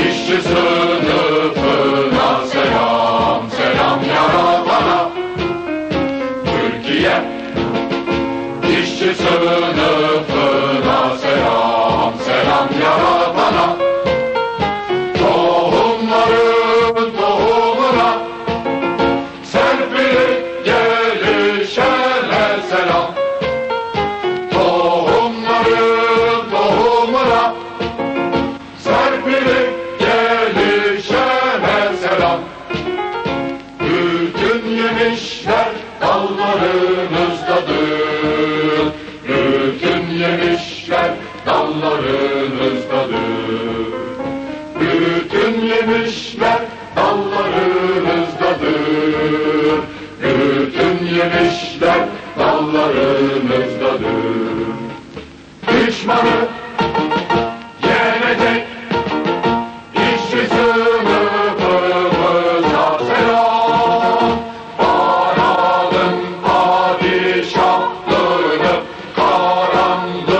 İşçi sınıfına selam, selam yaradana. Türkiye, işçi sınıfına selam, selam yaradana. Tohumların tohumuna serpilip gelişene selam. Tohumların tohumuna serpilip gelişene selam. Bütün yemişler dallarınızdadır. Bütün yemişler dallarınızdadır. Bütün yemişler dallarınızdadır. Bütün yemişler dallarınızdadır. Düşmanı yenecek işçi sınıfımıza selam. Varalım padişahlığını karanlık